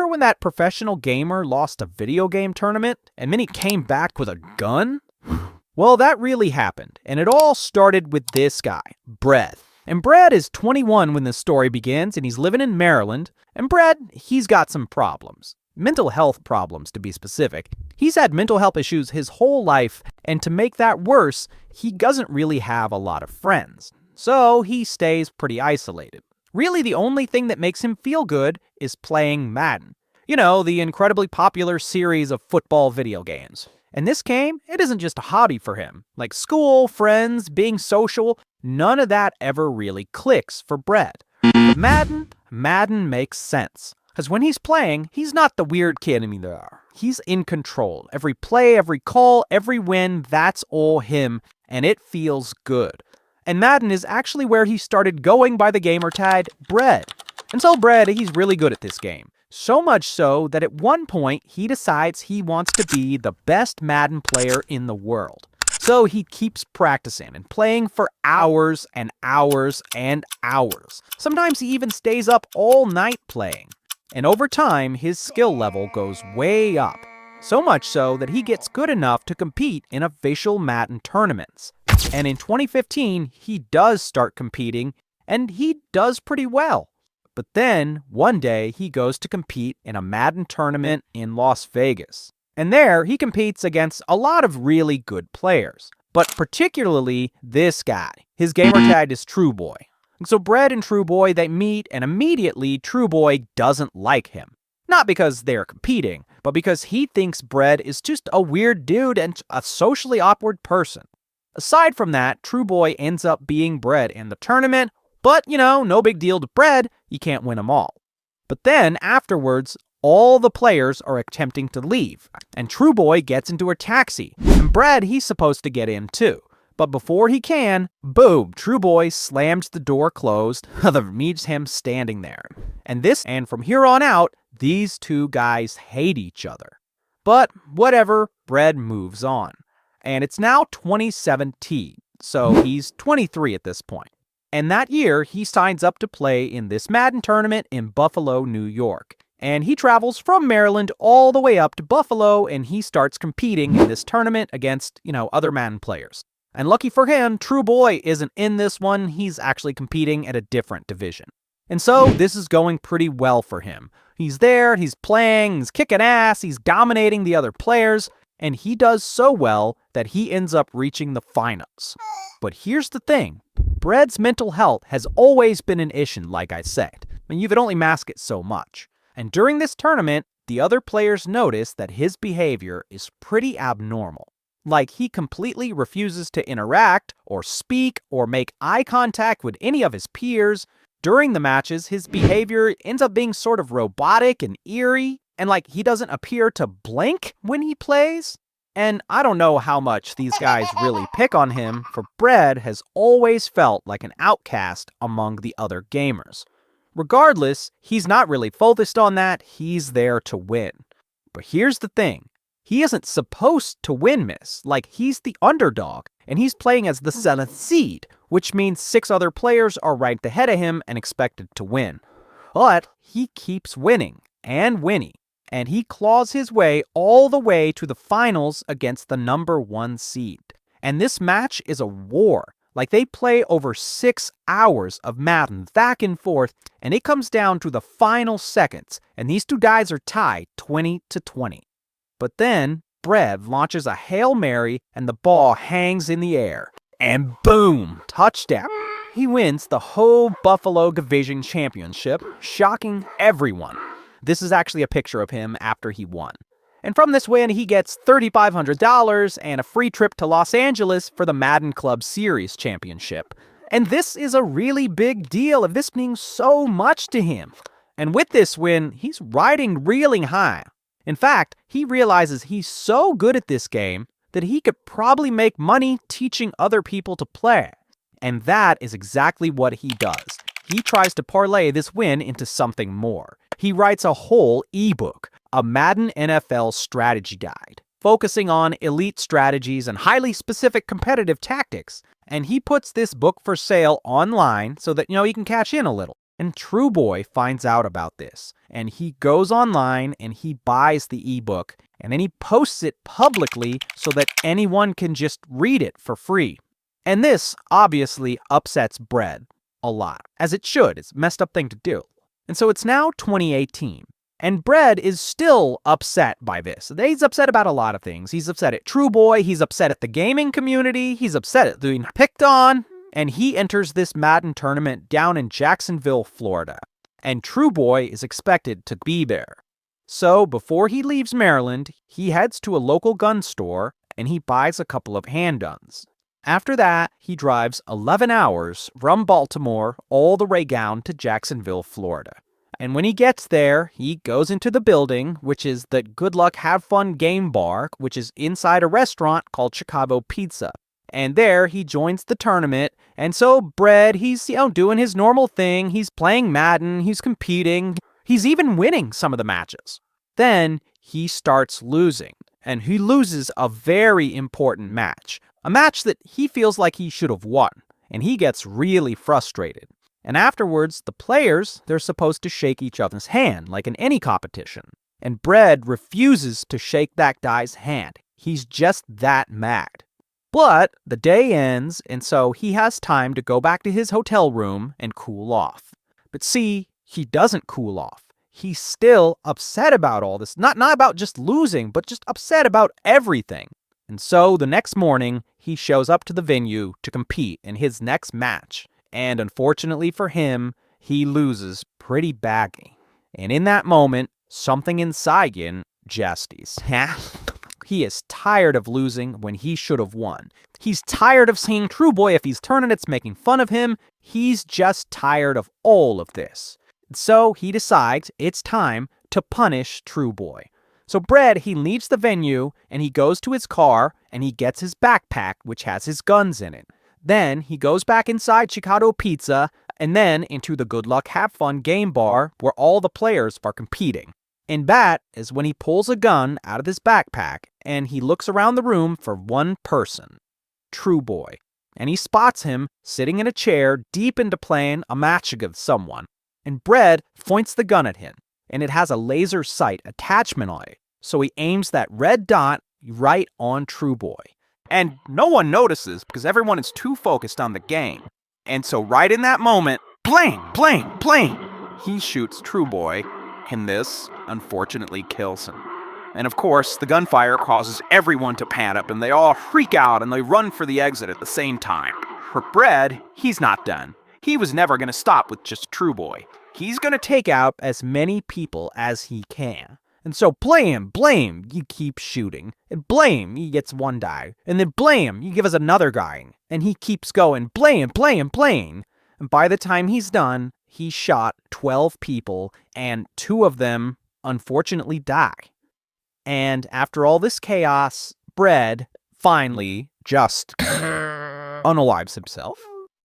remember when that professional gamer lost a video game tournament and then he came back with a gun? Well, that really happened, and it all started with this guy, Brett. And Brett is 21 when the story begins, and he's living in Maryland. And Brett, he's got some problems. Mental health problems, to be specific. He's had mental health issues his whole life, and to make that worse, he doesn't really have a lot of friends. So he stays pretty isolated. Really, the only thing that makes him feel good is playing Madden. You know, the incredibly popular series of football video games. And this game, it isn't just a hobby for him. Like school, friends, being social, none of that ever really clicks for Brett. But Madden makes sense. Because when he's playing, he's not the weird kid anymore. He's in control. Every play, every call, every win, that's all him, and it feels good. And Madden is actually where he started going by the gamertag Brett. And so Brett, he's really good at this game. So much so that at one point, he decides he wants to be the best Madden player in the world. So he keeps practicing and playing for hours and hours and hours. Sometimes he even stays up all night playing. And over time, his skill level goes way up. So much so that he gets good enough to compete in official Madden tournaments. And in 2015, he does start competing, and he does pretty well. But then, one day, he goes to compete in a Madden tournament in Las Vegas. And there, he competes against a lot of really good players. But particularly this guy. His gamertag is Trueboy. And so Brett and Trueboy, they meet, and immediately Trueboy doesn't like him. Not because they're competing, but because he thinks Brett is just a weird dude and a socially awkward person. Aside from that, Trueboy ends up being Brett in the tournament, but, you know, no big deal to Brett, you can't win them all. But then, afterwards, all the players are attempting to leave, and Trueboy gets into a taxi, and Brett, he's supposed to get in too. But before he can, boom, Trueboy slams the door closed, that meets him standing there. And from here on out, these two guys hate each other. But whatever, Brett moves on. And it's now 2017, so he's 23 at this point. And that year, he signs up to play in this Madden tournament in Buffalo, New York. And he travels from Maryland all the way up to Buffalo, and he starts competing in this tournament against, other Madden players. And lucky for him, Trueboy isn't in this one. He's actually competing at a different division. And so this is going pretty well for him. He's there, he's playing, he's kicking ass, he's dominating the other players, and he does so well that he ends up reaching the finals. But here's the thing. Brett's mental health has always been an issue, like I said, and you could only mask it so much. And during this tournament, the other players notice that his behavior is pretty abnormal. Like he completely refuses to interact or speak or make eye contact with any of his peers. During the matches, his behavior ends up being sort of robotic and eerie, and like he doesn't appear to blink when he plays. And I don't know how much these guys really pick on him, for Brett has always felt like an outcast among the other gamers. Regardless, he's not really focused on that, he's there to win. But here's the thing. He isn't supposed to win this, like he's the underdog, and he's playing as the 7th seed, which means 6 other players are right ahead of him and expected to win. But he keeps winning and winning, and he claws his way all the way to the finals against the number 1 seed. And this match is a war. Like they play over 6 hours of Madden back and forth, and it comes down to the final seconds, and these two guys are tied 20-20. But then, Brett launches a Hail Mary and the ball hangs in the air. And boom! Touchdown! He wins the whole Buffalo Division Championship, shocking everyone. This is actually a picture of him after he won. And from this win, he gets $3,500 and a free trip to Los Angeles for the Madden Club Series Championship. And this is a really big deal, and this means so much to him. And with this win, he's riding really high. In fact, he realizes he's so good at this game that he could probably make money teaching other people to play. And that is exactly what he does. He tries to parlay this win into something more. He writes a whole ebook, a Madden NFL strategy guide, focusing on elite strategies and highly specific competitive tactics. And he puts this book for sale online so that, you can cash in a little. And True Boy finds out about this, and he goes online and he buys the ebook, and then he posts it publicly so that anyone can just read it for free. And this obviously upsets Bread a lot, as it should. It's a messed up thing to do. And so it's now 2018, and Bread is still upset by this. He's upset about a lot of things. He's upset at True Boy, he's upset at the gaming community, he's upset at being picked on, and he enters this Madden tournament down in Jacksonville, Florida. And True Boy is expected to be there. So before he leaves Maryland, he heads to a local gun store and he buys a couple of handguns. After that, he drives 11 hours from Baltimore all the way down to Jacksonville, Florida. And when he gets there, he goes into the building, which is the Good Luck Have Fun game bar, which is inside a restaurant called Chicago Pizza. And there he joins the tournament, and so Bread, he's doing his normal thing, he's playing Madden, he's competing, he's even winning some of the matches. Then he starts losing, and he loses a very important match, a match that he feels like he should have won, and he gets really frustrated. And afterwards, the players, they're supposed to shake each other's hand, like in any competition. And Bread refuses to shake that guy's hand. He's just that mad. But the day ends, and so he has time to go back to his hotel room and cool off. But see, he doesn't cool off. He's still upset about all this. Not about just losing, but just upset about everything. And so the next morning, he shows up to the venue to compete in his next match. And unfortunately for him, he loses pretty badly. And in that moment, something inside him jestes. He is tired of losing when he should have won. He's tired of seeing True Boy if he's tournaments making fun of him. He's just tired of all of this. So he decides it's time to punish True Boy. So Bread, he leaves the venue and he goes to his car and he gets his backpack, which has his guns in it. Then he goes back inside Chicago Pizza and then into the Good Luck Have Fun game bar where all the players are competing. And that is when he pulls a gun out of his backpack and he looks around the room for one person, True Boy. And he spots him sitting in a chair deep into playing a match against someone. And Bread points the gun at him, and it has a laser sight attachment on it. So he aims that red dot right on True Boy. And no one notices because everyone is too focused on the game. And so right in that moment, blang, blang, blang, he shoots True Boy, and this unfortunately kills him. And of course, the gunfire causes everyone to panic, and they all freak out and they run for the exit at the same time. For Bread, he's not done. He was never going to stop with just True Boy. He's going to take out as many people as he can. And so blame, you keep shooting. And blame, he gets one die. And then blame, you give us another guy. And he keeps going, blame. And by the time he's done, he shot 12 people, and 2 of them unfortunately die. And after all this chaos, Bread finally just unalives himself.